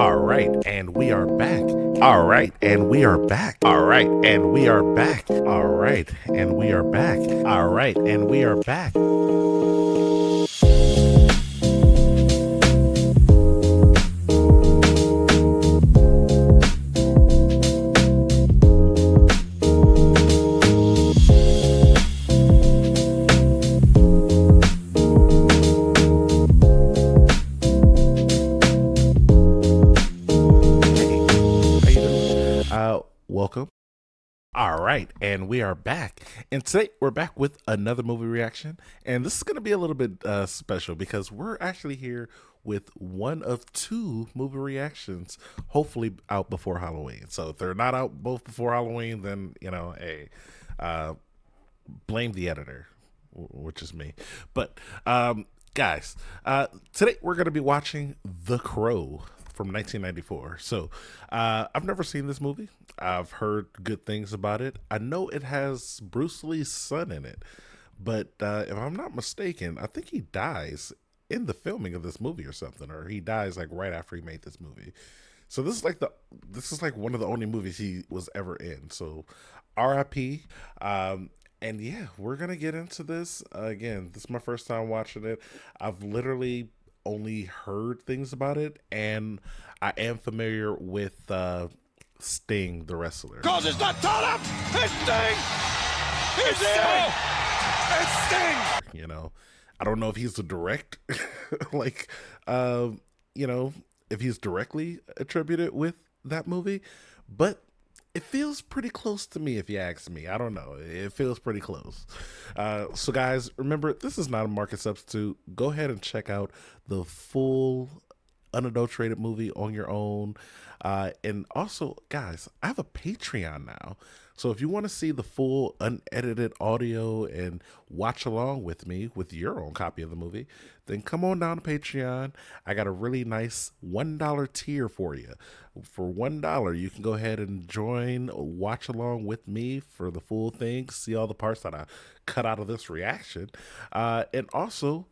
All right, and we are back. All right, and we are back. All right, and we are back. All right, and we are back. All right, and we are back. Welcome. All right, and we are back. And today we're back with another movie reaction. And this is going to be a little bit special because we're actually here with one of two movie reactions, hopefully out before Halloween. So if they're not out both before Halloween, then, hey, blame the editor, which is me. But guys, today we're going to be watching The Crow from 1994. So I've never seen this movie. I've heard good things about it. I know it has Bruce Lee's son in it, but if I'm not mistaken, I think he dies in the filming of this movie or something, or he dies like right after he made this movie. So this is like one of the only movies he was ever in. So R.I.P. And yeah, we're gonna get into this again. This is my first time watching it. I've literally only heard things about it, and I am familiar with Sting, the wrestler. Cause it's not Tottenham, it's Sting! It's Sting! It's Sting! I don't know if he's the direct, if he's directly attributed with that movie, but it feels pretty close to me if you ask me. I don't know. It feels pretty close. So guys, remember, this is not a market substitute. Go ahead and check out the full unadulterated movie on your own. And also, guys, I have a Patreon now. So if you want to see the full unedited audio and watch along with me with your own copy of the movie, then come on down to Patreon. I got a really nice $1 tier for you. For $1, you can go ahead and join, watch along with me for the full thing, see all the parts that I cut out of this reaction, and also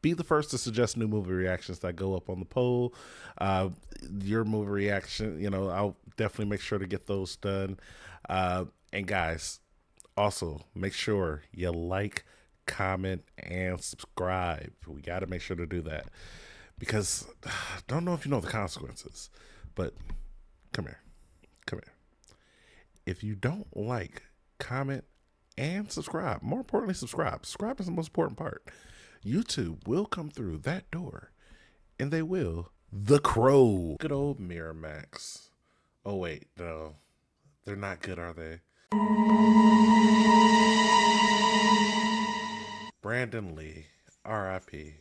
be the first to suggest new movie reactions that go up on the poll. Your movie reaction, I'll definitely make sure to get those done. And guys, also make sure you like, comment, and subscribe. We got to make sure to do that because I don't know if you know the consequences, but come here. If you don't like, comment, and subscribe, more importantly, subscribe is the most important part. YouTube will come through that door, and they will. The Crow. Good old Miramax. Oh, wait, no. They're not good, are they? Brandon Lee, R.I.P.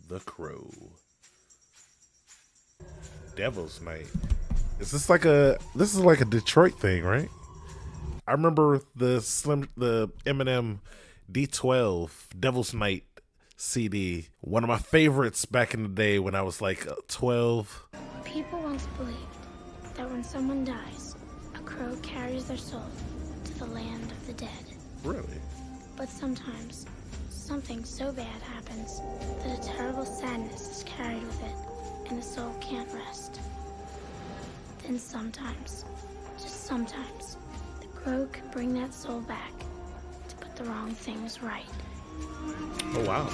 The Crow. Devil's Night. This is like a Detroit thing, right? I remember the Eminem D12 Devil's Night CD. One of my favorites back in the day when I was like 12. People once believed that when someone dies, a crow carries their soul to the land of the dead. Really? But sometimes, something so bad happens that a terrible sadness is carried with it, and the soul can't rest. Then sometimes, just sometimes, the crow can bring that soul back to put the wrong things right. Oh, wow.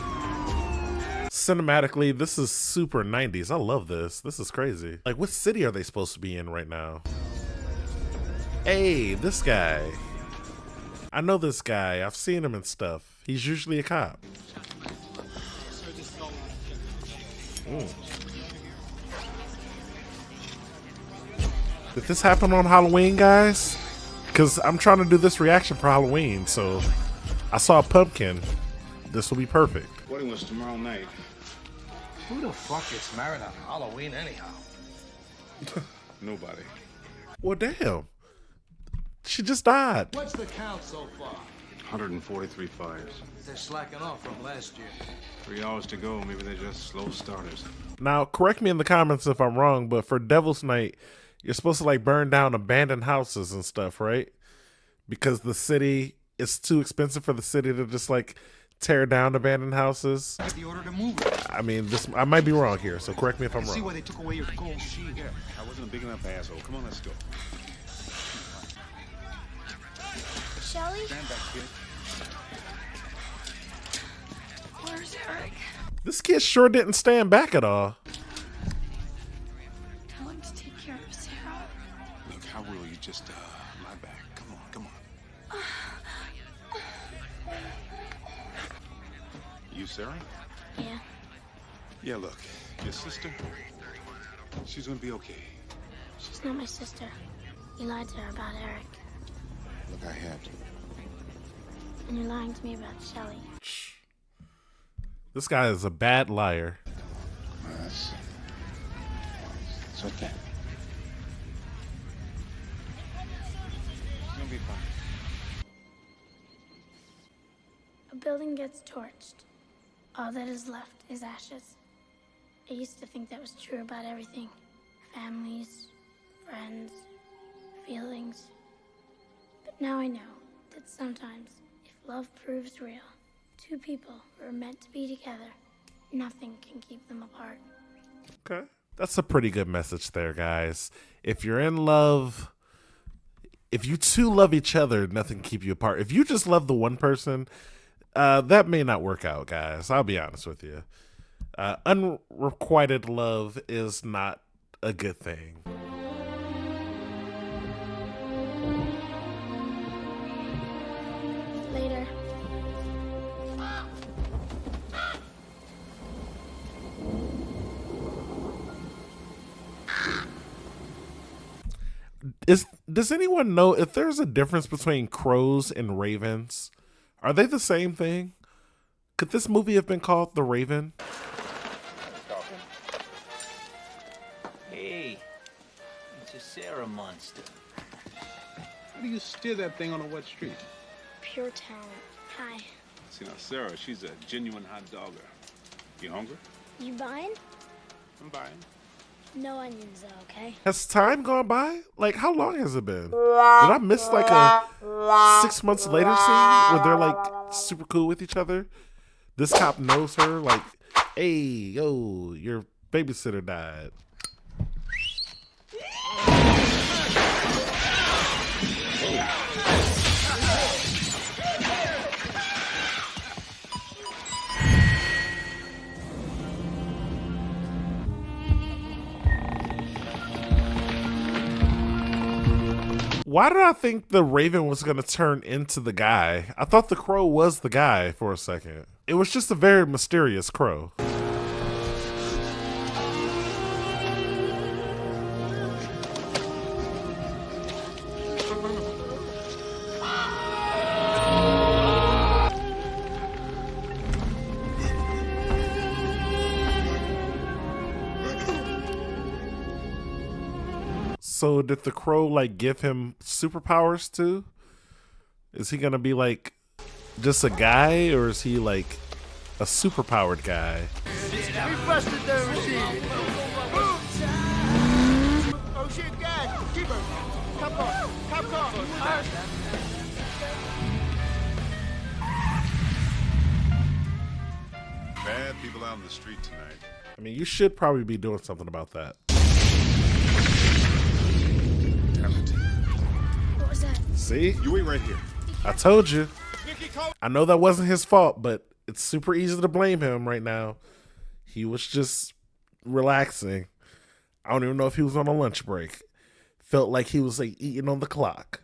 Cinematically, this is super 90s. I love this. This is crazy. Like, what city are they supposed to be in right now? Hey, this guy. I know this guy. I've seen him and stuff. He's usually a cop. Did this happen on Halloween, guys? Because I'm trying to do this reaction for Halloween, so I saw a pumpkin. This will be perfect. Wedding was tomorrow night. Who the fuck gets married on Halloween anyhow? Nobody. Well, damn. She just died. What's the count so far? 143 fires. They're slacking off from last year. 3 hours to go. Maybe they're just slow starters. Now, correct me in the comments if I'm wrong, but for Devil's Night, you're supposed to like burn down abandoned houses and stuff, right? Because the city, it's too expensive for the city to just like tear down abandoned houses. Got the order to move it. I mean, I might be wrong here, so correct me if I'm See why wrong. they took away your gold sheet. Yeah, I wasn't a big enough asshole. Come on, let's go. Shelly? Stand back, kid. Where's Eric? This kid sure didn't stand back at all. Tell him to take care of Sarah. Look, how will you just lie back? Come on, come on. You, Sarah? Yeah. Yeah, look, your sister, she's gonna be okay. She's not my sister. You lied to her about Eric. Look, I had to. And you're lying to me about Shelly. This guy is a bad liar. It's okay. She's gonna be fine. A building gets torched. All that is left is ashes. I used to think that was true about everything. Families, friends, feelings. But now I know that sometimes, if love proves real, two people who are meant to be together, nothing can keep them apart. Okay. That's a pretty good message there, guys. If you're in love, if you two love each other, nothing can keep you apart. If you just love the one person, that may not work out, guys. I'll be honest with you. Unrequited love is not a good thing. Later. Does anyone know if there's a difference between crows and ravens? Are they the same thing? Could this movie have been called The Raven? Hey, it's a Sarah monster. How do you steer that thing on a wet street? Pure talent. Hi. See, now, Sarah, she's a genuine hot dogger. You hungry? You buying? I'm buying. No onions, though, okay? Has time gone by? Like, how long has it been? Did I miss like a 6 months later scene where they're like super cool with each other? This cop knows her, like, hey, yo, your babysitter died. Why did I think the Raven was going to turn into the guy? I thought the crow was the guy for a second. It was just a very mysterious crow. So did the crow like give him superpowers too? Is he gonna be like just a guy, or is he like a superpowered guy? We busted their machine. Oh shit, guys, keep her. Cop car, cop car. Bad people out in the street tonight. I mean, you should probably be doing something about that. Damn it. What was that? See? You wait right here. I told you. I know that wasn't his fault, but it's super easy to blame him right now. He was just relaxing. I don't even know if he was on a lunch break. Felt like he was like eating on the clock.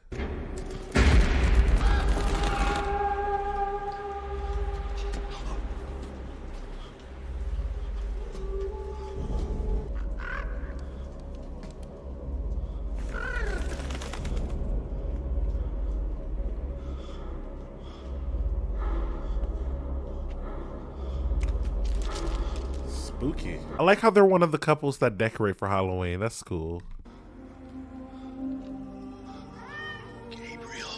Spooky. I like how they're one of the couples that decorate for Halloween. That's cool. Gabriel.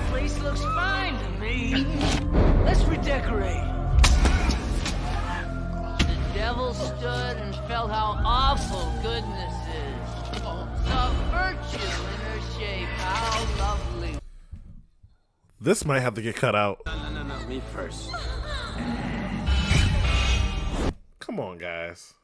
Place looks fine to me. Let's redecorate. The devil stood and felt how awful goodness is. The virtue in her shape, how lovely. This might have to get cut out. No, me first. Come on, guys.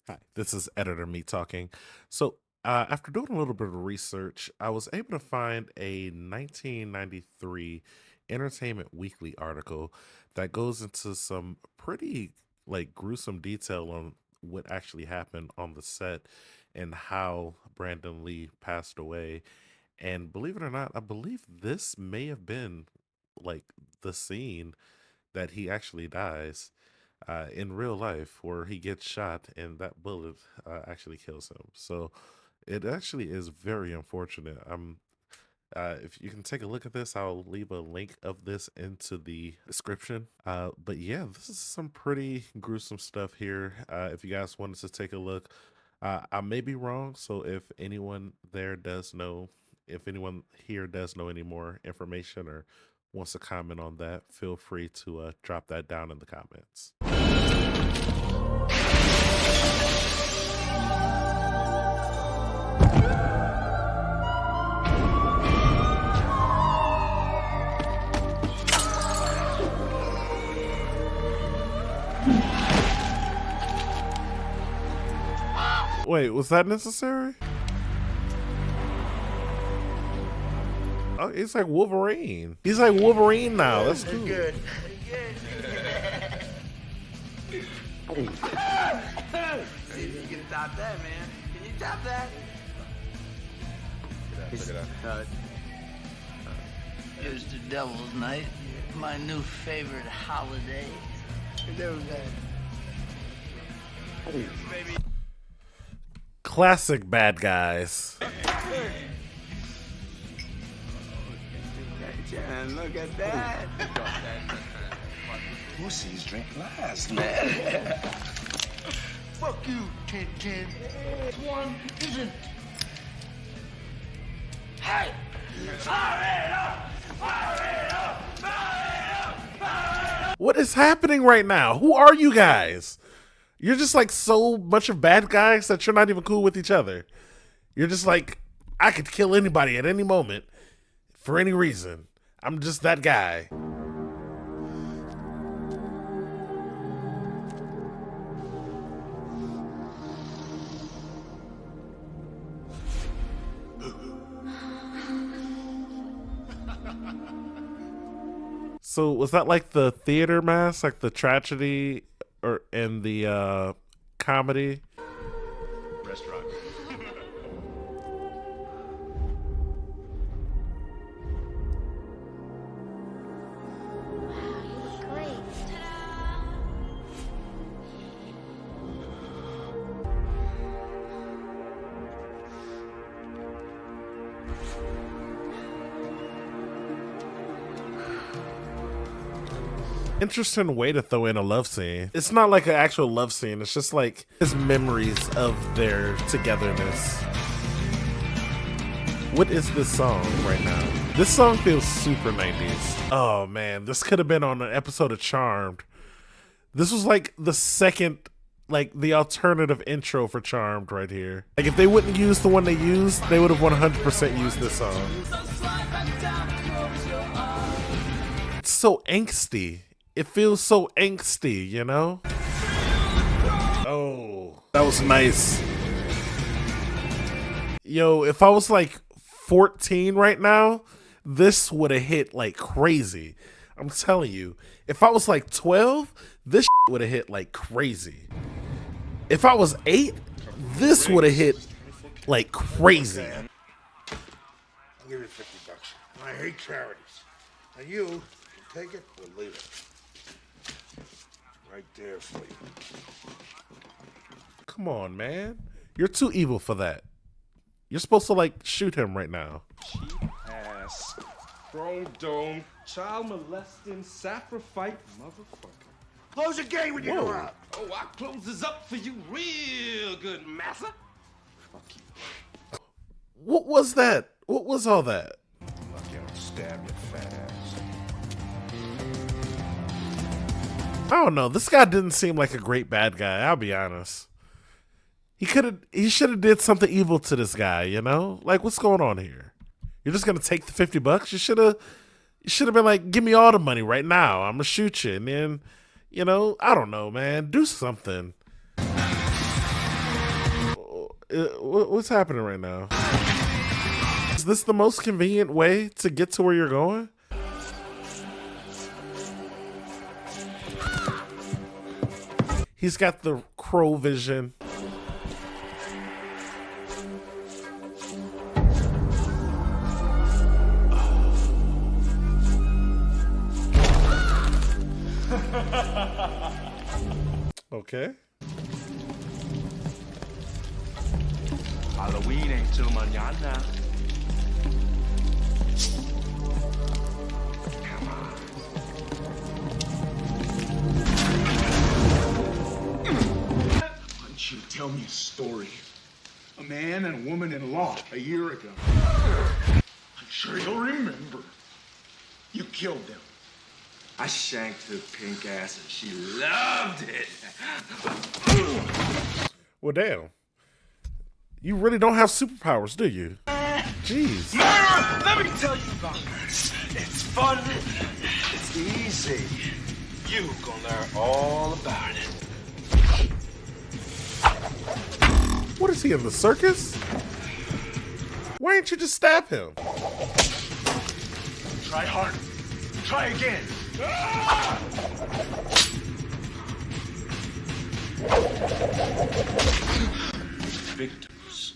Hi, this is Editor Me talking. So, after doing a little bit of research, I was able to find a 1993 Entertainment Weekly article that goes into some pretty gruesome detail on what actually happened on the set and how Brandon Lee passed away. And believe it or not, I believe this may have been the scene that he actually dies in real life, where he gets shot and that bullet actually kills him. So it actually is very unfortunate. If you can take a look at this, I'll leave a link of this into the description. But yeah, this is some pretty gruesome stuff here. If you guys wanted to take a look, I may be wrong. So if anyone here does know any more information or wants to comment on that, feel free to drop that down in the comments. Wait, was that necessary? Oh, he's like Wolverine. He's like Wolverine now. That's cool. Good. You can top that, man. Can you top that? Here's the Devil's Night, my new favorite holiday. Classic bad guys. Jan, look at that. Pussies drink last, man. Fuck you, Tintin. One isn't. Hey! What is happening right now? Who are you guys? You're just like so much of bad guys that you're not even cool with each other. You're just like, I could kill anybody at any moment for any reason. I'm just that guy. So was that like the theater mask, like the tragedy and the comedy? Restaurant. Great. Interesting way to throw in a love scene. It's not like an actual love scene. It's just like his memories of their togetherness. What is this song right now? This song feels super 90s. Oh man, this could have been on an episode of Charmed. This was like the second, like the alternative intro for Charmed right here. Like if they wouldn't use the one they used, they would have 100% used this song. It's so angsty. It feels so angsty, you know? Oh, that was nice. Yo, if I was like 14 right now, this would have hit like crazy. I'm telling you. If I was like 12, this would have hit like crazy. If I was 8, this would have hit like crazy. I'll give you $50. I hate charities. Now you can take it or leave it. Right there for you. Come on, man. You're too evil for that. You're supposed to like shoot him right now. Cheap ass, chrome dome, child molesting, sacrifice, motherfucker. Close the gate when you go out. Oh, I closes up for you real good, massa. Fuck you. What was that? What was all that? Lucky I'm stab you fast. I don't know. This guy didn't seem like a great bad guy. I'll be honest. He should have did something evil to this guy. You know, like what's going on here? You're just gonna take the $50? You should have been like, give me all the money right now. I'm gonna shoot you, and then, you know, I don't know, man. Do something. What's happening right now? Is this the most convenient way to get to where you're going? He's got the crow vision. Okay. Halloween ain't till mañana. Come on. I want you to tell me a story. A man and a woman in law a year ago. I'm sure you'll remember. You killed them. I shanked her pink ass and she loved it. Well, damn. You really don't have superpowers, do you? Jeez. Myra, let me tell you about this. It's fun. It's easy. You gonna learn all about it. What is he, in the circus? Why didn't you just stab him? Try harder. Try again. Victims,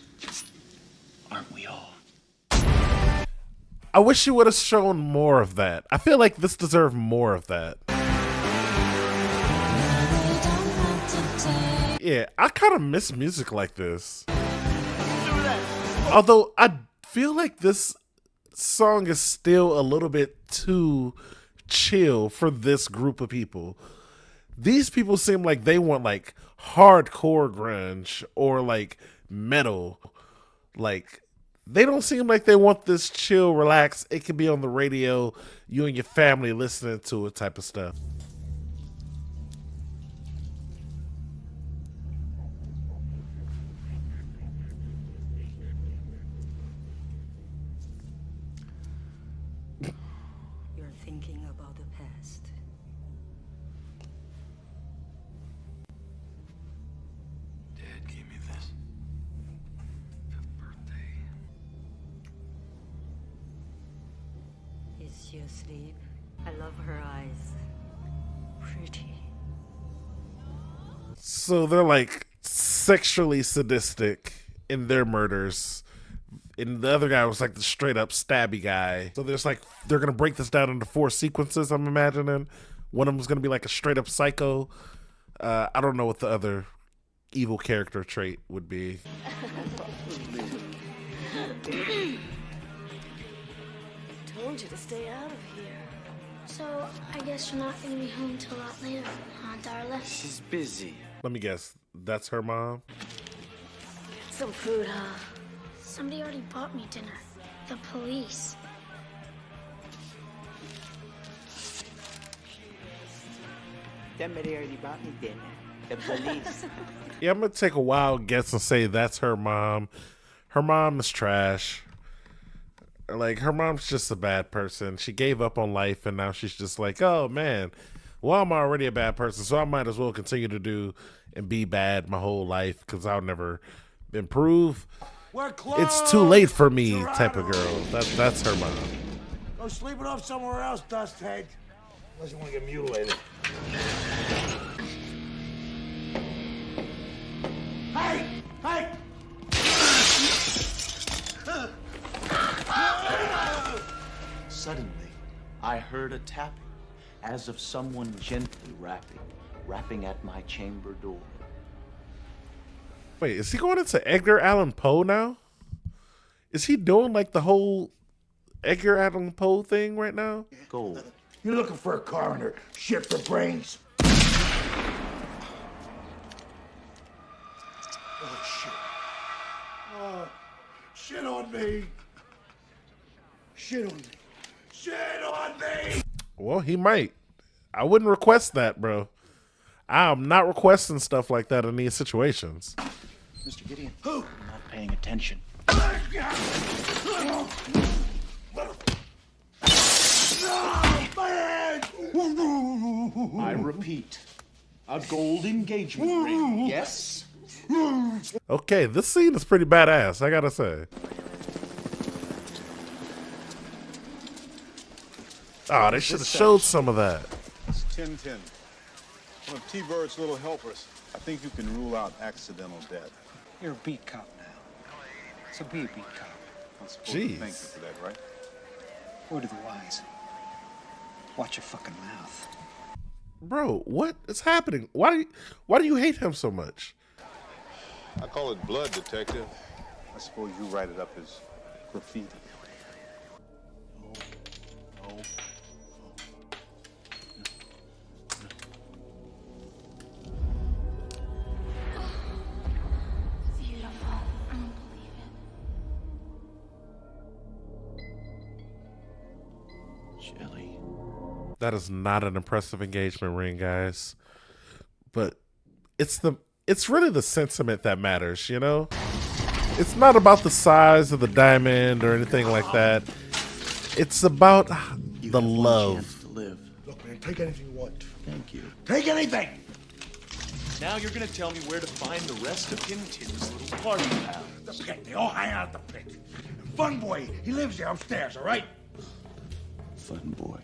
aren't we all? I wish you would have shown more of that. I feel like this deserved more of that. Yeah, I kind of miss music like this. Although I feel like this song is still a little bit too chill for this group of people. These people seem like they want like hardcore grunge or like metal. Like, they don't seem like they want this chill, relax, it could be on the radio, you and your family listening to it type of stuff. You're thinking about the past. Dad gave me this. 5th birthday. Is she asleep? I love her eyes. Pretty. So they're like sexually sadistic in their murders. And the other guy was like the straight up stabby guy. So there's like, they're going to break this down into 4 sequences, I'm imagining. One of them's going to be like a straight up psycho. I don't know what the other evil character trait would be. Told you to stay out of here. So, I guess you're not gonna be home till a lot later, huh, Darla? She's busy. Let me guess. That's her mom? Some food, huh? Somebody already bought me dinner. The police. Somebody already bought me dinner. The police. Yeah, I'm going to take a wild guess and say that's her mom. Her mom is trash. Like, her mom's just a bad person. She gave up on life, and now she's just like, oh, man, well, I'm already a bad person, so I might as well continue to do and be bad my whole life because I'll never improve. It's too late for me type of girl. That's her mom. Go sleep it off somewhere else, Dusthead. Unless you want to get mutilated. Hey! Hey! Suddenly, I heard a tapping, as of someone gently rapping at my chamber door. Wait, is he going into Edgar Allan Poe now? Is he doing like the whole Edgar Allan Poe thing right now? Gold. You're looking for a coroner. Shit for brains. Oh, shit. Oh, shit on me. Shit on me. shit on me. Well, he might. I wouldn't request that, bro. I'm not requesting stuff like that in these situations. Mr. Gideon. Who? I'm not paying attention. I repeat, a gold engagement ring, yes? Okay, this scene is pretty badass, I gotta say. Oh, they should have showed some of that. It's 10-10. One of T-Bird's little helpers. I think you can rule out accidental death. You're a beat cop now. So be a beat cop. I'm supposed to thank you for that, right? Word of the wise. Watch your fucking mouth. Bro, what is happening? Why do you hate him so much? I call it blood, detective. I suppose you write it up as graffiti. Beautiful. I don't believe it. Shelly. That is not an impressive engagement ring, guys. But it's really the sentiment that matters, you know? It's not about the size of the diamond or anything like that. It's about the love. To live. Look, man, take anything you want. Thank you. Take anything. Now you're gonna tell me where to find the rest of Tintin's little party pals. The pit. They all hang out at the pit. Fun Boy, he lives there upstairs, all right? Fun boy.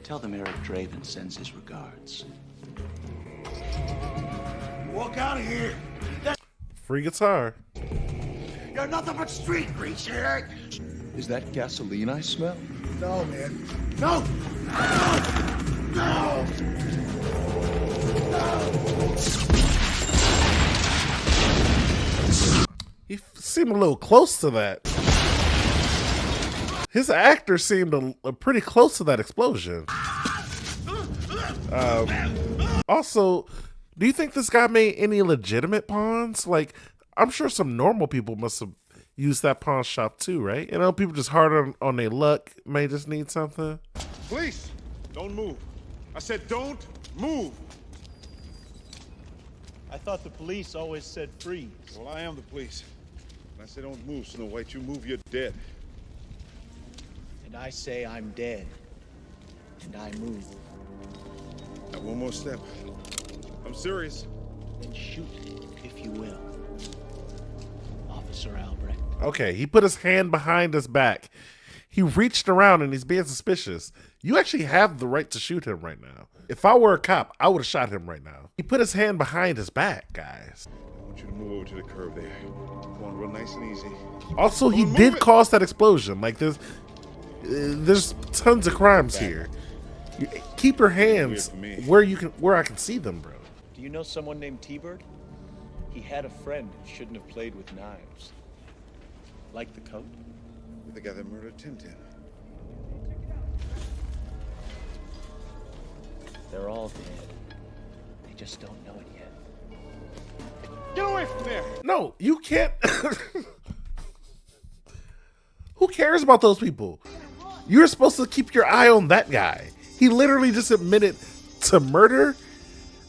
Tell them Eric Draven sends his regards. Walk out of here. Free guitar. You're nothing but street grease, Eric. Is that gasoline I smell? No, man. No! No! He seemed a little close to that. His actor seemed pretty close to that explosion. Also, do you think this guy made any legitimate pawns? Like, I'm sure some normal people must have used that pawn shop too, right? You know, people just hard on their luck, may just need something. Police, don't move. I said don't move. I thought the police always said freeze. Well, I am the police. When I say don't move, Snow White, you move, you're dead. And I say I'm dead. And I move. Now, one more step. I'm serious. Then shoot, if you will. Officer Albrecht. Okay, he put his hand behind his back. He reached around and he's being suspicious. You actually have the right to shoot him right now. If I were a cop, I would have shot him right now. He put his hand behind his back, guys. I want you to move over to the curb there. Go on real nice and easy. Also, he did cause that explosion. Like, there's tons of crimes here. Keep your hands where I can see them, bro. Do you know someone named T-Bird? He had a friend who shouldn't have played with knives. Like the coat? The guy that murdered Tintin. They're all dead. They just don't know it yet. Get away from there! No, you can't. Who cares about those people? You're supposed to keep your eye on that guy. He literally just admitted to murder.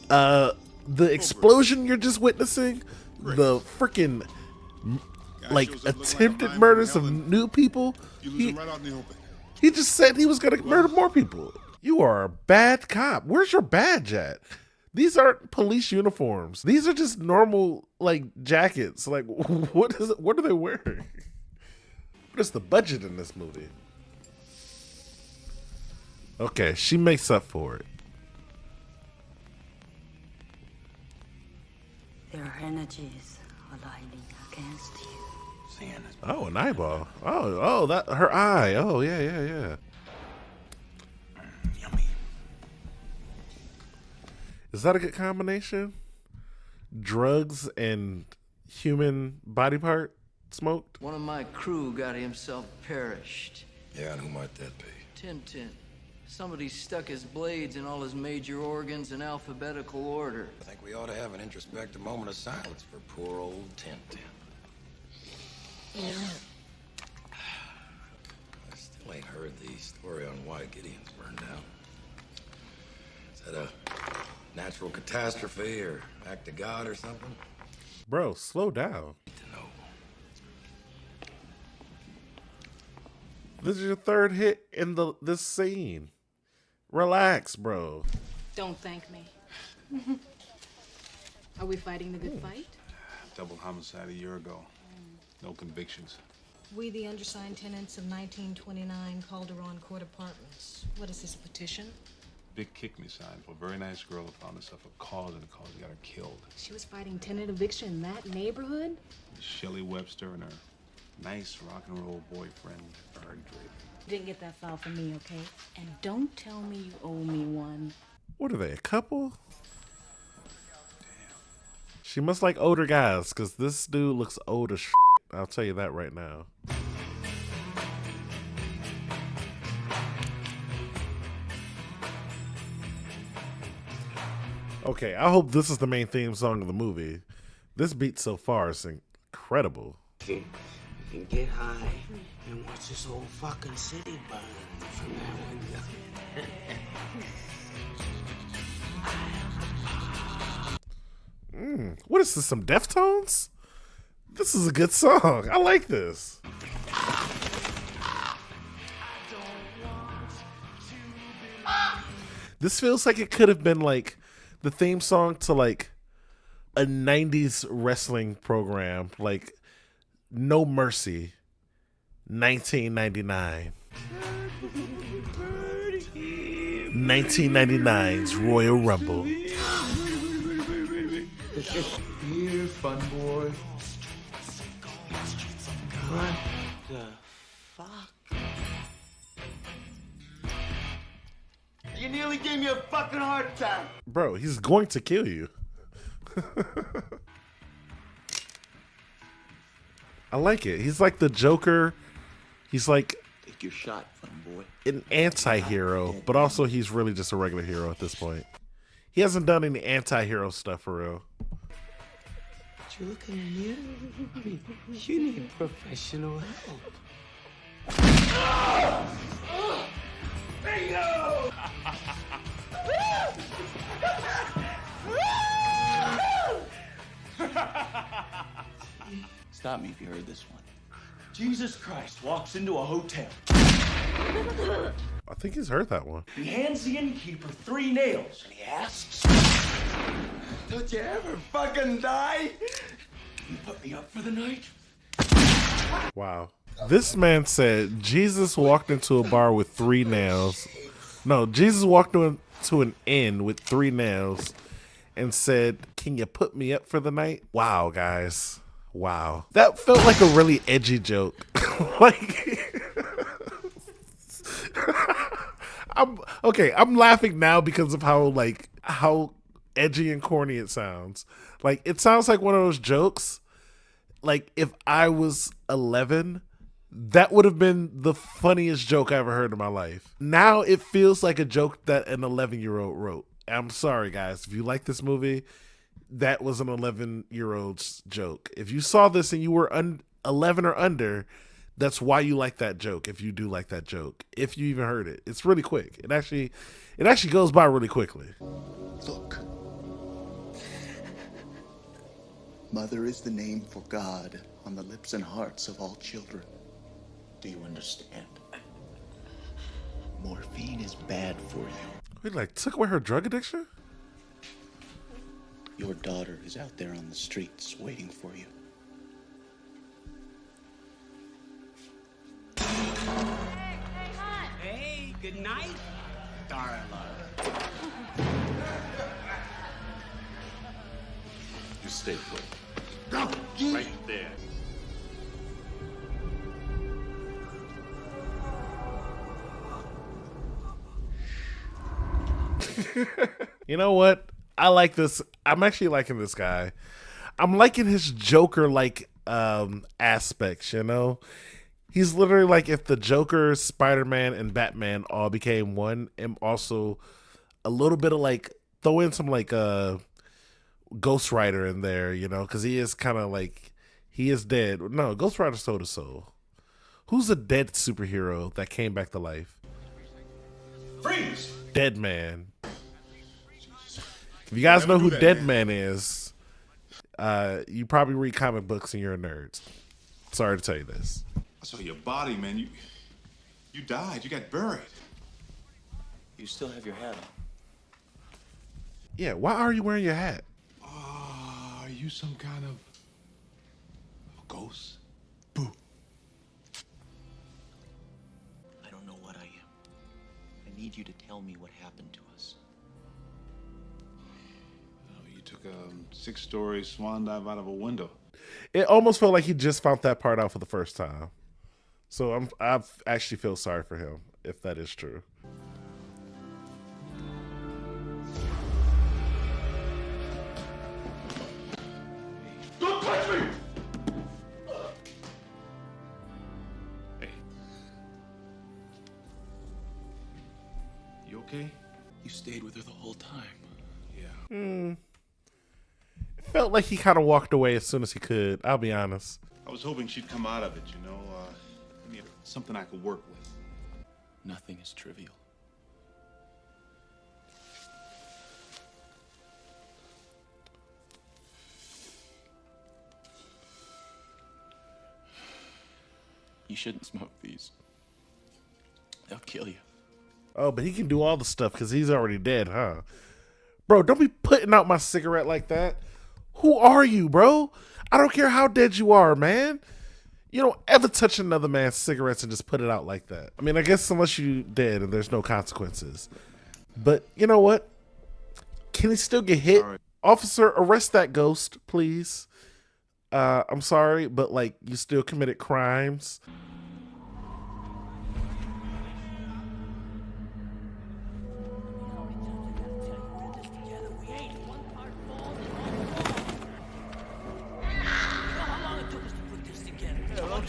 The explosion you're just witnessing, the freaking like attempted murders of new people. He just said he was gonna murder more people. You are a bad cop. Where's your badge at? These aren't police uniforms. These are just normal like jackets. Like what are they wearing? What is the budget in this movie? Okay, she makes up for it. Their energies aligning against you. Oh, an eyeball. Oh, that her eye. Oh, yeah. Yummy. Is that a good combination? Drugs and human body part smoked? One of my crew got himself perished. Yeah, and who might that be? Tintin. Somebody stuck his blades in all his major organs in alphabetical order. I think we ought to have an introspective moment of silence for poor old Tintin. ain't heard the story on why Gideon's burned down. Is that a natural catastrophe or act of God or something? Bro, slow down. This is your third hit in this scene. Relax, bro. Don't thank me. Are we fighting the good fight? Double homicide a year ago. No convictions. We, the undersigned tenants of 1929 Calderon Court Apartments. What is this, a petition? Big kick me sign for a very nice girl who found herself a cause and the cause got her killed. She was fighting tenant eviction in that neighborhood? Shelley Webster and her nice rock and roll boyfriend, Ard Drake. Didn't get that file from me, okay? And don't tell me you owe me one. What are they, a couple? She must like older guys, because this dude looks old as shit. I'll tell you that right now. Okay, I hope this is the main theme song of the movie. This beat so far is incredible. You can get high and watch this whole fucking city burn from that window. What is this, some Deftones? This is a good song. I like this. This feels like it could have been like the theme song to like a 90s wrestling program, like No Mercy, 1999. 1999's Royal Rumble. Here, fun boy. What the fuck? You nearly gave me a fucking heart attack. Bro, he's going to kill you. I like it. He's like the Joker. He's like Take your shot, fun boy. an anti-hero, but also he's really just a regular hero at this point. He hasn't done any anti-hero stuff for real. But you're looking at you. You need professional help. Bingo! Stop me if you heard this one. Jesus Christ walks into a hotel. I think he's heard that one. He hands the innkeeper 3 nails and he asks, Don't you ever fucking die? Can you put me up for the night? Wow. This man said Jesus walked into a bar with 3 nails. No, Jesus walked into an inn with 3 nails and said, "Can you put me up for the night?" Wow, guys. Wow. That felt like a really edgy joke. Like, I'm laughing now because of how edgy and corny it sounds. Like, it sounds like one of those jokes. Like, if I was 11, that would have been the funniest joke I ever heard in my life. Now it feels like a joke that an 11-year-old wrote. I'm sorry, guys. If you like this movie, that was an 11-year-old's joke. If you saw this and you were 11 or under, that's why you like that joke. If you do like that joke, if you even heard it, it's really quick. It actually goes by really quickly. Look. Mother is the name for God on the lips and hearts of all children. Do you understand? Morphine is bad for you. We took away her drug addiction? Your daughter is out there on the streets waiting for you. Hey, good night, Darla. You stay put. Go! Right there. You know what? I like this. I'm actually liking this guy. I'm liking his Joker-like aspects, you know? He's literally like if the Joker, Spider-Man, and Batman all became one, and also a little bit of like, throw in some like Ghost Rider in there, you know? Because he is kind of like, he is dead. No, Ghost Rider sold his soul. Who's a dead superhero that came back to life? Freeze! Dead Man. If you guys know who Dead Man is, you probably read comic books and you're a nerd. Sorry to tell you this. I saw your body, man. You died. You got buried. You still have your hat on. Yeah, why are you wearing your hat? Are you some kind of ghost? I don't know what I am. I need you to tell me what happened to us. You took a 6-story swan dive out of a window. It almost felt like he just found that part out for the first time. So I actually feel sorry for him, if that is true. Don't touch me! Hey. You okay? You stayed with her the whole time. Yeah. It felt like he kind of walked away as soon as he could, I'll be honest. I was hoping she'd come out of it, you know. I need something I could work with. Nothing is trivial. You shouldn't smoke these. They'll kill you. Oh, but he can do all the stuff because he's already dead, huh? Bro, don't be putting out my cigarette like that. Who are you, bro? I don't care how dead you are, man. You don't ever touch another man's cigarettes and just put it out like that. I mean, I guess unless you dead and there's no consequences. But you know what? Can he still get hit? Sorry. Officer, arrest that ghost, please. I'm sorry, but like you still committed crimes.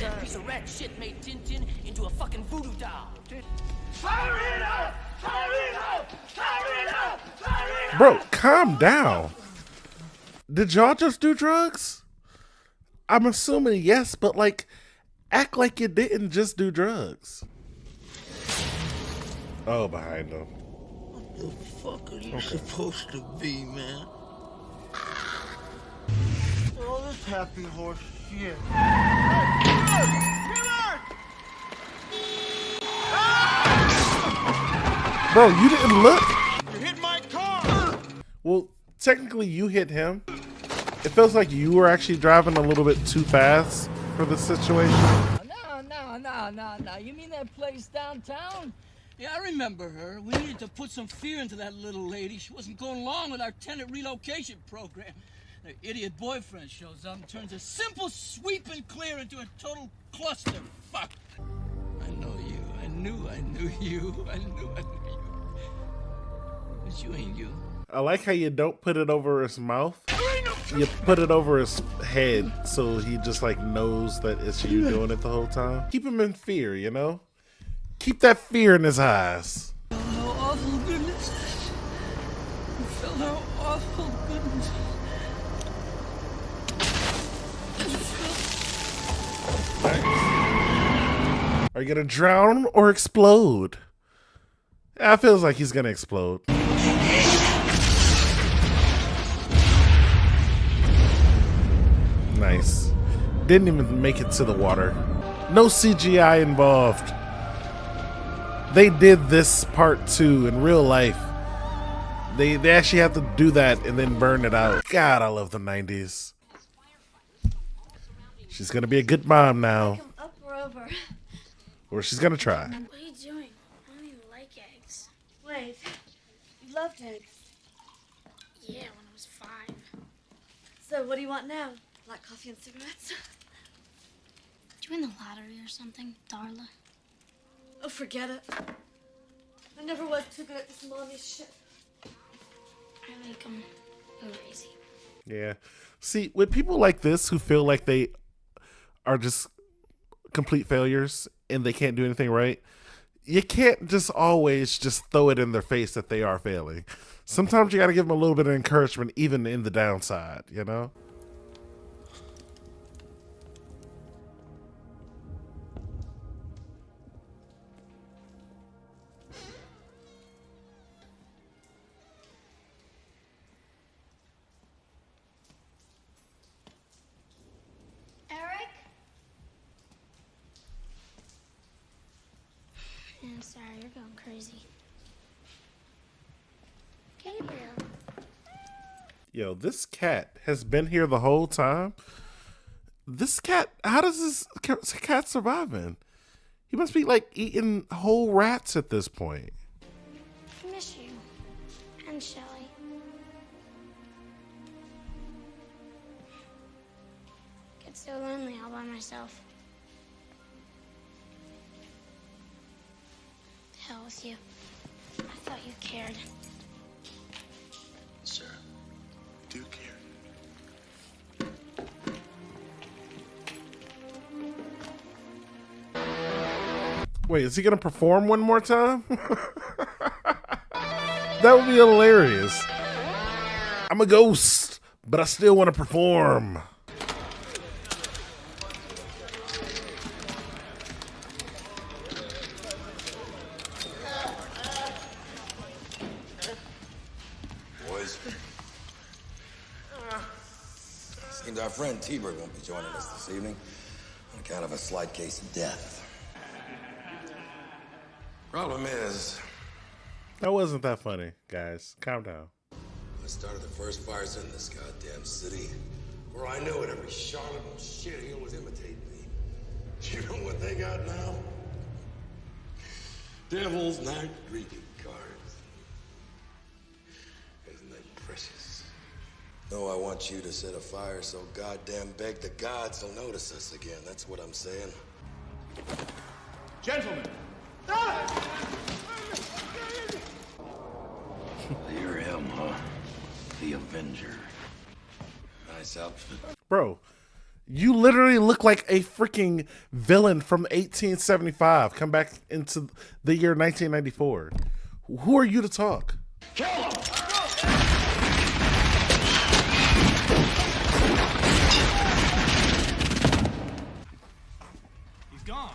That piece of rat shit made Tintin into a fucking voodoo doll. Bro, calm down. Did y'all just do drugs? I'm assuming yes, but like, act like you didn't just do drugs. Oh, behind them. What the fuck are you supposed to be, man? All this happy horse shit. Bro, you didn't look. You hit my car! Well, technically you hit him. It feels like you were actually driving a little bit too fast for the situation. No. You mean that place downtown? Yeah, I remember her. We needed to put some fear into that little lady. She wasn't going along with our tenant relocation program. Her idiot boyfriend shows up and turns a simple sweep and clear into a total cluster. Fuck. I know you. I knew you. I knew you. But you ain't you. I like how you don't put it over his mouth. You put it over his head so he just like knows that it's you doing it the whole time. Keep him in fear, you know? Keep that fear in his eyes. How awful goodness. You felt how awful goodness. Are you gonna drown or explode? Yeah, it feels like he's gonna explode. Nice. Didn't even make it to the water. No CGI involved. They did this part too in real life. They actually have to do that and then burn it out. God, I love the 90s. She's gonna be a good mom now. Up or over? Or she's gonna try. What are you doing? I don't even like eggs. Wait, you loved eggs. Yeah, when I was 5. So what do you want now? Black coffee and cigarettes? Did you win the lottery or something, Darla? Oh, forget it. I never was too good at this mommy shit. I like them over easy. Yeah. See, with people like this who feel like they are just complete failures and they can't do anything right, you can't just always just throw it in their face that they are failing. Sometimes you got to give them a little bit of encouragement, even in the downside, you know? sorry, you're going crazy. Gabriel. Yo, this cat has been here the whole time. This cat, how does this cat surviving? He must be like eating whole rats at this point. I miss you. And Shelly. Get so lonely all by myself. The hell with you. I thought you cared. Sir, do care. Wait, is he gonna perform one more time? That would be hilarious. I'm a ghost, but I still want to perform. Boys, seems our friend T-Bird won't be joining us this evening on account of a slight case of death. Problem is, That wasn't that funny, guys. Calm down. I started the first fires in this goddamn city, where I knew it. Every charlatan shitheel was imitating me. You know what they got now? Devil's Night greeting cards. Isn't that precious? No, I want you to set a fire so goddamn big the gods will notice us again. That's what I'm saying. Gentlemen. You're him, huh? The Avenger. Nice outfit. Bro, you literally look like a freaking villain from 1875. Come back into the year 1994. Who are you to talk? Kill him! He's gone.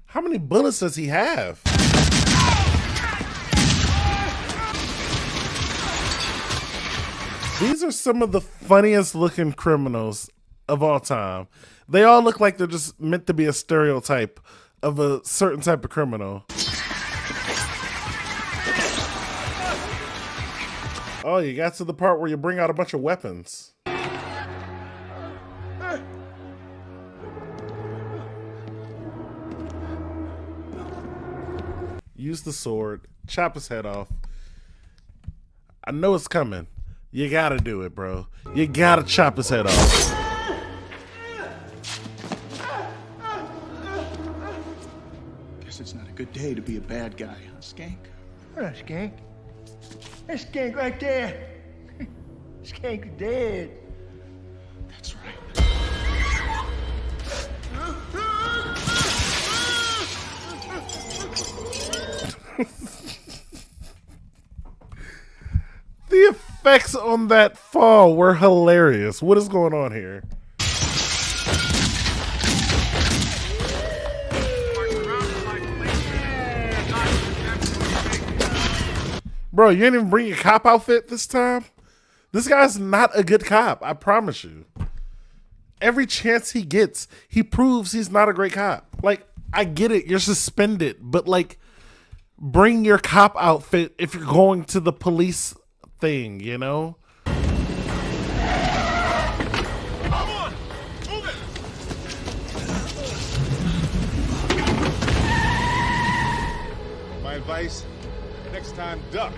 How many bullets does he have? These are some of the funniest looking criminals of all time. They all look like they're just meant to be a stereotype of a certain type of criminal. Oh, you got to the part where you bring out a bunch of weapons. Use the sword, chop his head off. I know it's coming. You gotta do it, bro. You gotta chop his head off. Guess it's not a good day to be a bad guy, huh, Skank? What a skank. That skank right there. Skank is dead. That's right. The effects on that fall were hilarious. What is going on here? Bro, you didn't even bring your cop outfit this time? This guy's not a good cop, I promise you. Every chance he gets, he proves he's not a great cop. Like, I get it, you're suspended, but like, bring your cop outfit if you're going to the police thing, you know? My advice, next time, duck.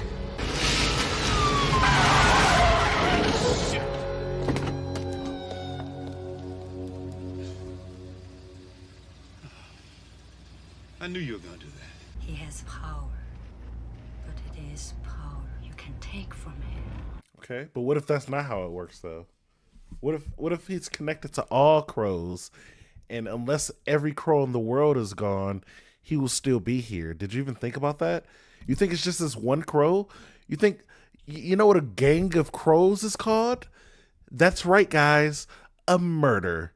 I knew you were gonna do that. He has power, but it is power you can take from him. Okay, but what if that's not how it works though? What if he's connected to all crows, and unless every crow in the world is gone, he will still be here? Did you even think about that? You think it's just this one crow? You think, you know what a gang of crows is called? That's right, guys. A murder.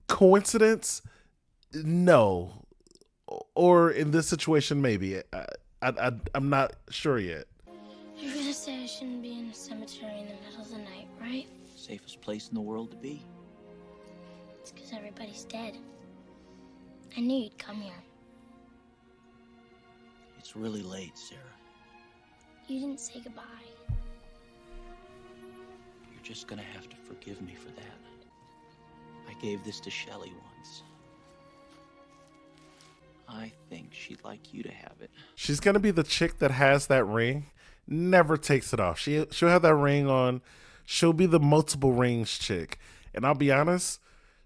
Coincidence? No. Or in this situation, maybe. I'm not sure yet. You're gonna say I shouldn't be in a cemetery in the middle of the night, right? Safest place in the world to be. It's because everybody's dead. I knew you'd come here. It's really late, Sarah. You didn't say goodbye. You're just gonna have to forgive me for that. I gave this to Shelley once. I think she'd like you to have it. She's gonna be the chick that has that ring, never takes it off. She'll have that ring on. She'll be the multiple rings chick. And I'll be honest,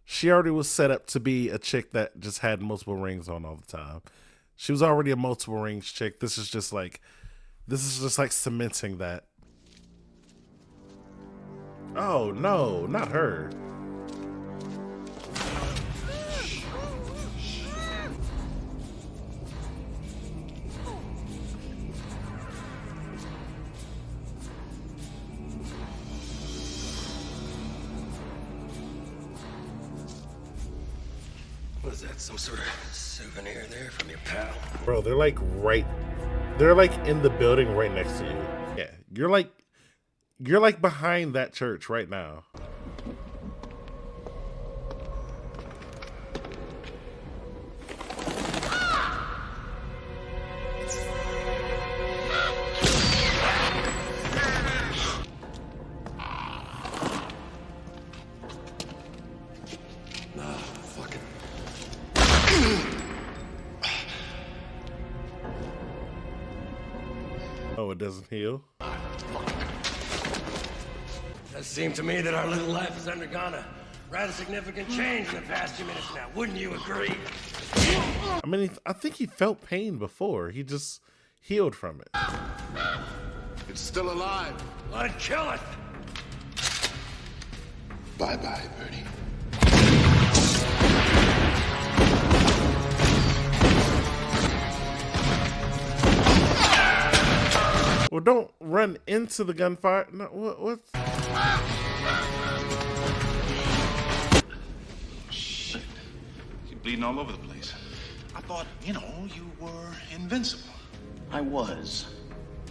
she already was set up to be a chick that just had multiple rings on all the time. She was already a multiple rings chick. This is just like cementing that. Oh no, not her. Was that some sort of souvenir there from your pal? Bro, they're like in the building right next to you. Yeah, you're like behind that church right now. Oh, it doesn't heal? It seemed to me that our little life has undergone a rather significant change in the past few minutes now. Wouldn't you agree? I mean, I think he felt pain before. He just healed from it. It's still alive. Let it kill it. Bye-bye, Birdie. Well, don't run into the gunfire. No, what's... Shit. You're bleeding all over the place. I thought, you were invincible. I was.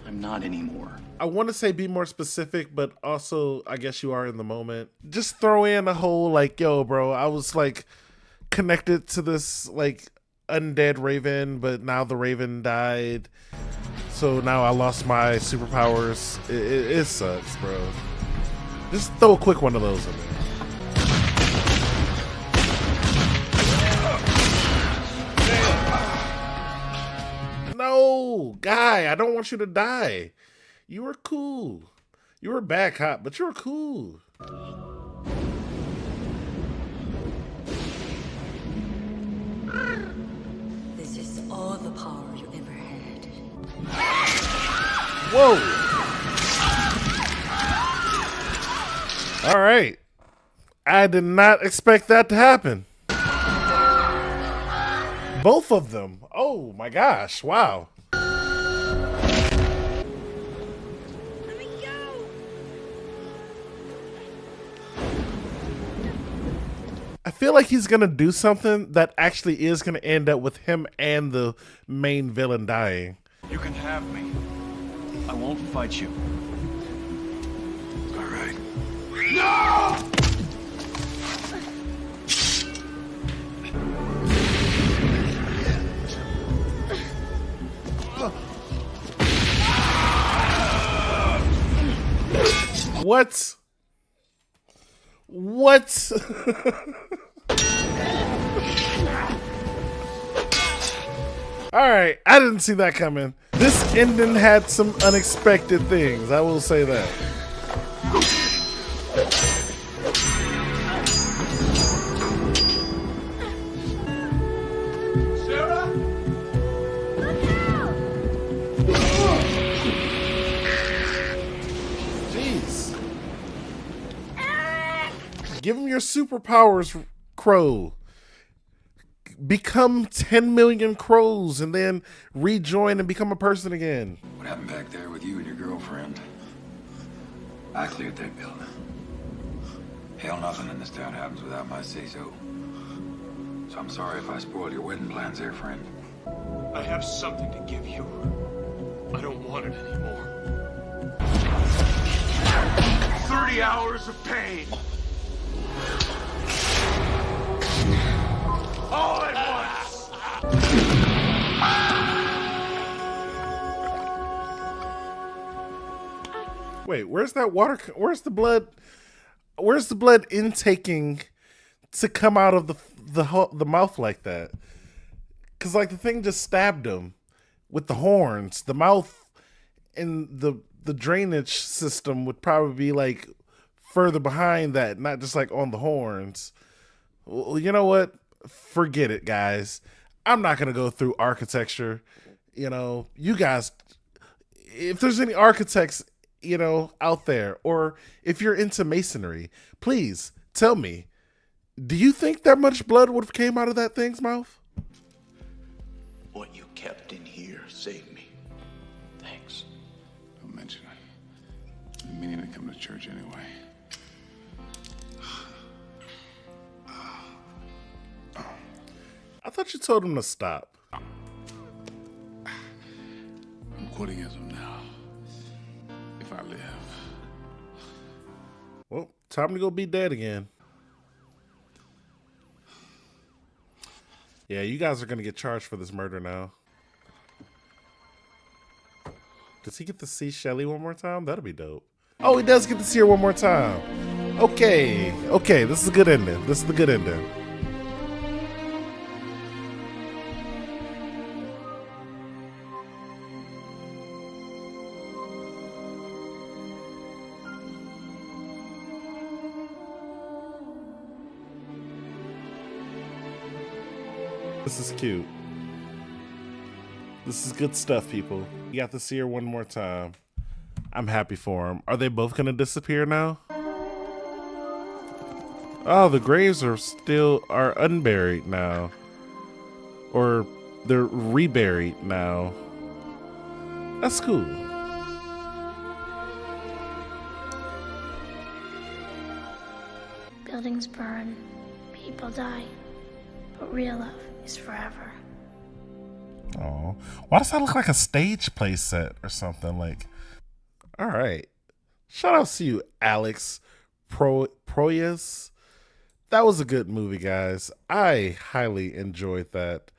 I'm not anymore. I want to say be more specific, but also I guess you are in the moment. Just throw in a whole like, yo, bro, I was like connected to this like undead raven, but now the raven died. So now I lost my superpowers. It sucks, bro. Just throw a quick one of those in there. No, guy, I don't want you to die. You were cool. You were a bad cop, but you were cool. This is all the power you ever had. Whoa. All right. I did not expect that to happen. Both of them. Oh my gosh. Wow. I feel like he's going to do something that actually is going to end up with him and the main villain dying. You can have me. I won't fight you. All right. No! What? What? All right, I didn't see that coming. This ending had some unexpected things, I will say that. Sarah? Jeez. Give him your superpowers, Crow. Become 10 million crows and then rejoin and become a person again. What happened back there with you and your girlfriend? I cleared that building. Hell, nothing in this town happens without my say-so. So I'm sorry if I spoiled your wedding plans there, friend. I have something to give you. I don't want it anymore. 30 hours of pain. All at once. Wait, where's that water? Where's the blood? Where's the blood intaking to come out of the mouth like that? Because like the thing just stabbed him with the horns. The mouth and the drainage system would probably be like further behind that, not just like on the horns. Well, you know what? Forget it, guys. I'm not gonna go through architecture. You know, you guys, if there's any architects, you know, out there, or if you're into masonry, please tell me, do you think that much blood would have came out of that thing's mouth? What you kept in here saved me. Thanks. Don't mention it. I'm meaning to come to church anyway. I thought you told him to stop. I'm quitting as of now. If I live. Well, time to go be dead again. Yeah, you guys are going to get charged for this murder now. Does he get to see Shelly one more time? That'll be dope. Oh, he does get to see her one more time. Okay. Okay, this is a good ending. This is the good ending. This is cute. This is good stuff, people. You got to see her one more time. I'm happy for them. Are they both going to disappear now? Oh, the graves are unburied now. Or they're reburied now. That's cool. Buildings burn, people die, but real love is forever. Oh, why does that look like a stage play set or something? Like, all right. Shout out to you, Alex Proyas. That was a good movie, guys. I highly enjoyed that.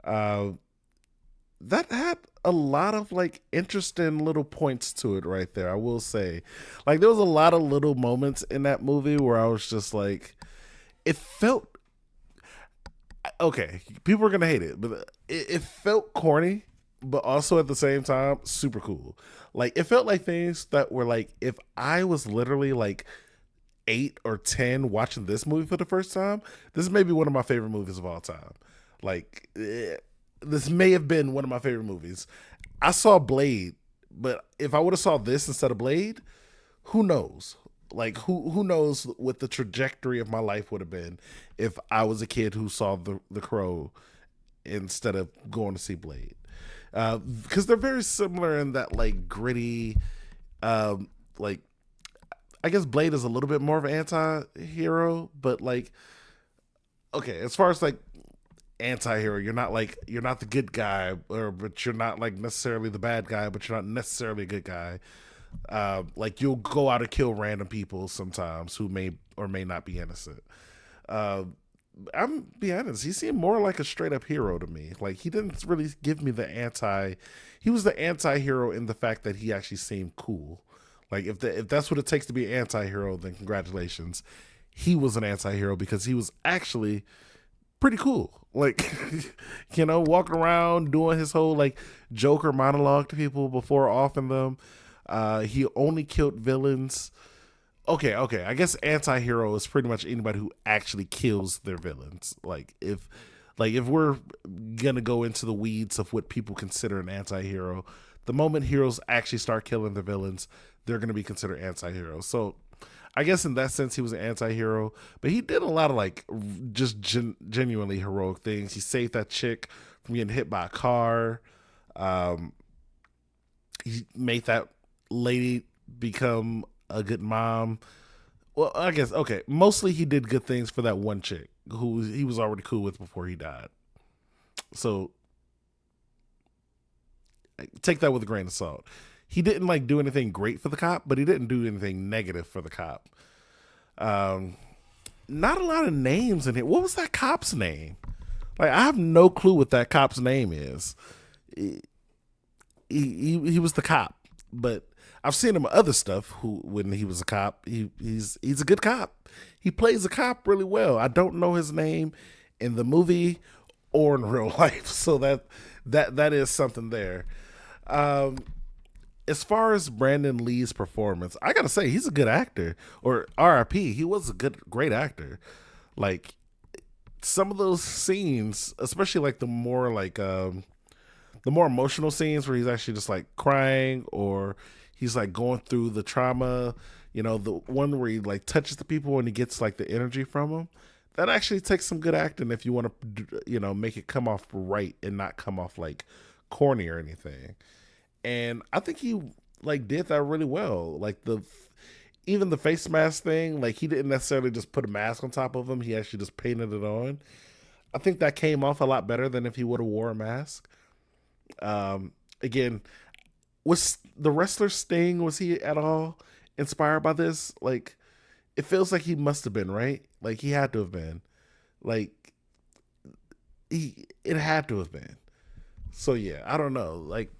That had a lot of like interesting little points to it right there, I will say. Like, there was a lot of little moments in that movie where I was just like, it felt, okay, people are gonna hate it, but it felt corny, but also at the same time super cool. Like, it felt like things that were like, if I was literally like 8 or 10 watching this movie for the first time, this may be one of my favorite movies of all time. Like, this may have been one of my favorite movies. I saw Blade, but if I would have saw this instead of Blade, who knows? Like, who knows what the trajectory of my life would have been if I was a kid who saw the Crow instead of going to see Blade. Because they're very similar in that, like, gritty, like, I guess Blade is a little bit more of an anti-hero, but like, okay, as far as like anti-hero, you're not the good guy, but you're not like necessarily the bad guy, but you're not necessarily a good guy. Like, you'll go out and kill random people sometimes who may or may not be innocent. I'm be honest, he seemed more like a straight up hero to me. Like, he didn't really give me he was the anti-hero in the fact that he actually seemed cool. Like, if that's what it takes to be an anti-hero, then congratulations. He was an anti-hero because he was actually pretty cool. Like, you know, walking around doing his whole like Joker monologue to people before offing them. He only killed villains. Okay. I guess anti-hero is pretty much anybody who actually kills their villains. Like, if we're gonna go into the weeds of what people consider an anti-hero, the moment heroes actually start killing their villains, they're going to be considered anti-heroes. So I guess in that sense, he was an anti-hero, but he did a lot of like just genuinely heroic things. He saved that chick from getting hit by a car. He made that lady become a good mom. Well, I guess, okay, mostly he did good things for that one chick who he was already cool with before he died. So take that with a grain of salt. he didn't like do anything great for the cop, but he didn't do anything negative for the cop. Not a lot of names in here. What was that cop's name? Like, I have no clue what that cop's name is. He was the cop, but I've seen him in other stuff. When he was a cop, he's a good cop. He plays a cop really well. I don't know his name in the movie or in real life, so that is something there. As far as Brandon Lee's performance, I gotta say he's a good actor. Or R.I.P. He was a great actor. Like, some of those scenes, especially like the more emotional scenes where he's actually just like crying, or he's like going through the trauma. You know, the one where he like touches the people and he gets like the energy from them. That actually takes some good acting if you want to, you know, make it come off right and not come off like corny or anything. And I think he like did that really well. Like even the face mask thing, like he didn't necessarily just put a mask on top of him. He actually just painted it on. I think that came off a lot better than if he would have wore a mask. Again, was the wrestler Sting, was he at all inspired by this? Like, it feels like he must have been, right? Like, he had to have been. Like, it had to have been. So yeah, I don't know. Like,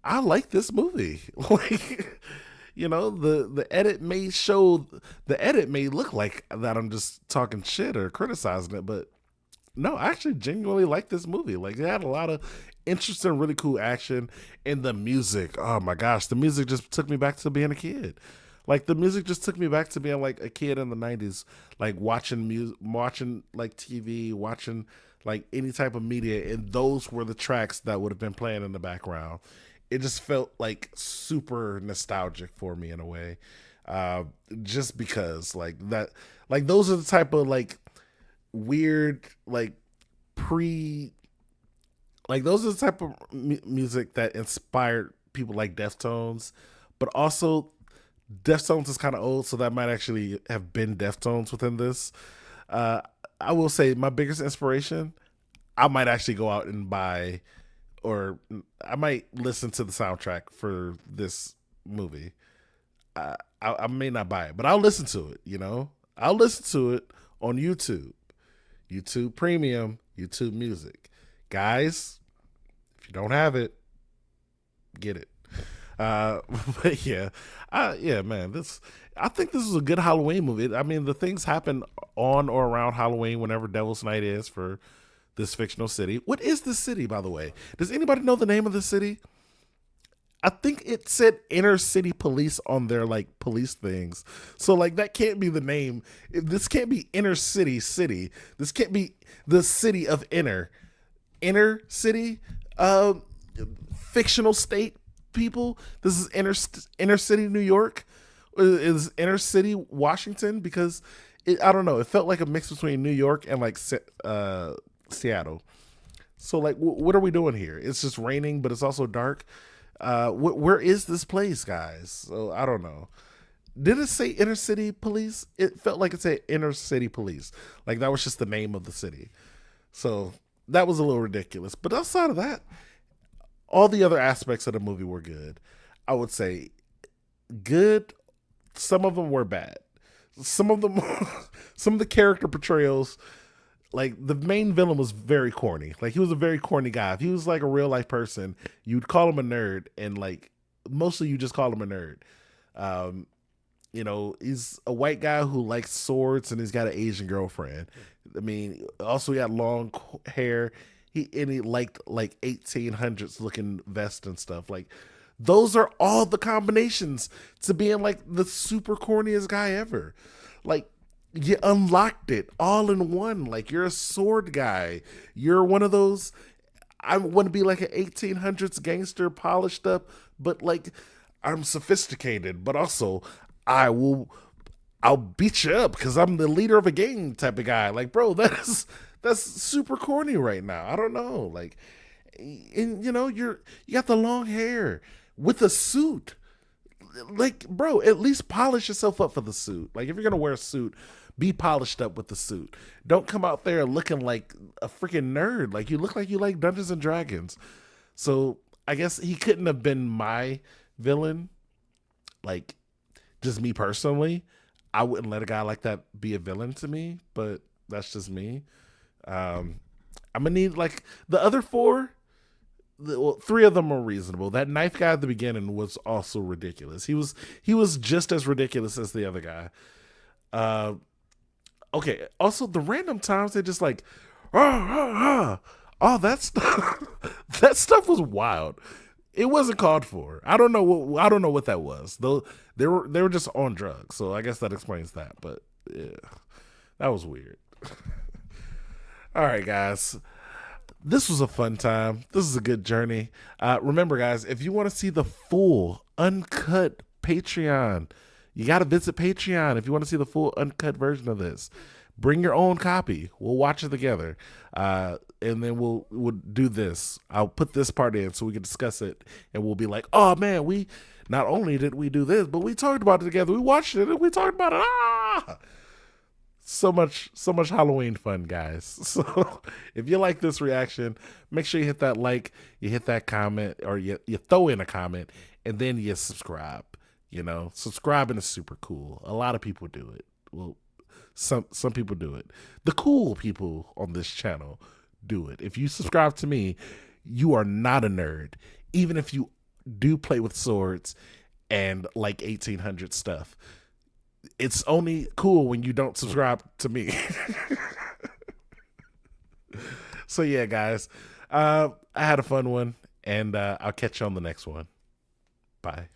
I like this movie. Like, you know, the edit may look like that I'm just talking shit or criticizing it, but no, I actually genuinely like this movie. Like, it had a lot of interesting, really cool action, and the music. Oh my gosh, the music just took me back to being a kid. Like, the music just took me back to being like a kid in the 90s, like watching like TV, watching like any type of media, and those were the tracks that would have been playing in the background. It just felt like super nostalgic for me in a way. Just because like that, like those are the type of like weird, like those are the type of music that inspired people like Deftones, but also Deftones is kind of old, so that might actually have been Deftones within this. I will say my biggest inspiration, I might actually go out and buy, or I might listen to the soundtrack for this movie. I may not buy it, but I'll listen to it, you know? I'll listen to it on YouTube. YouTube Premium, YouTube Music. Guys, if you don't have it, get it. But yeah, man, I think this is a good Halloween movie. I mean, the things happen on or around Halloween whenever Devil's Night is for this fictional city. What is this city, by the way? Does anybody know the name of the city? I think it said Inner City Police on their like police things. So like that can't be the name. This can't be Inner City City. This can't be the city of Inner City fictional state people. This is inner city New York. Is Inner City Washington? Because I don't know. It felt like a mix between New York and like Seattle. So like, what are we doing here? It's just raining, but it's also dark. Where is this place, guys? So I don't know. Did it say Inner City Police? It felt like it said Inner City Police. Like that was just the name of the city. So that was a little ridiculous. But outside of that, all the other aspects of the movie were good. I would say good. Some of them were bad. Some of the character portrayals, like the main villain was very corny. Like he was a very corny guy. If he was like a real life person, you'd call him a nerd, and like mostly you just call him a nerd. You know, he's a white guy who likes swords, and he's got an Asian girlfriend. I mean, also he had long hair. He liked like 1800s looking vest and stuff. Like those are all the combinations to being like the super corniest guy ever. Like you unlocked it all in one. Like you're a sword guy. You're one of those. I want to be like an 1800s gangster, polished up, but like I'm sophisticated, but also I'll beat you up because I'm the leader of a gang type of guy. Like, bro, that's super corny right now. I don't know. Like, and you know, you got the long hair with a suit. Like, bro, at least polish yourself up for the suit. Like, if you're gonna wear a suit, be polished up with the suit. Don't come out there looking like a freaking nerd. Like, you look like you like Dungeons and Dragons. So I guess he couldn't have been my villain. Like, just me personally, I wouldn't let a guy like that be a villain to me, but that's just me. I'm gonna need like the other four. Well, three of them are reasonable. That knife guy at the beginning was also ridiculous. He was just as ridiculous as the other guy. Okay. Also, the random times they just like, oh, that stuff, that stuff was wild. It wasn't called for. I don't know what that was. Though they were just on drugs, so I guess that explains that. But yeah, that was weird. All right, guys. This was a fun time. This is a good journey. Remember, guys, if you want to see the full uncut Patreon, you got to visit Patreon. If you want to see the full uncut version of this, bring your own copy. We'll watch it together. And then we'll do this. I'll put this part in so we can discuss it. And we'll be like, oh, man, we not only did we do this, but we talked about it together. We watched it and we talked about it. So much Halloween fun, guys. So if you like this reaction, make sure you hit that like, you hit that comment, or you throw in a comment, and then you subscribe. You know, subscribing is super cool. A lot of people do it. Well, some people do it. The cool people on this channel do it. If you subscribe to me, you are not a nerd. Even if you do play with swords and like 1800 stuff. It's only cool when you don't subscribe to me. So yeah, guys, I had a fun one, and I'll catch you on the next one. Bye.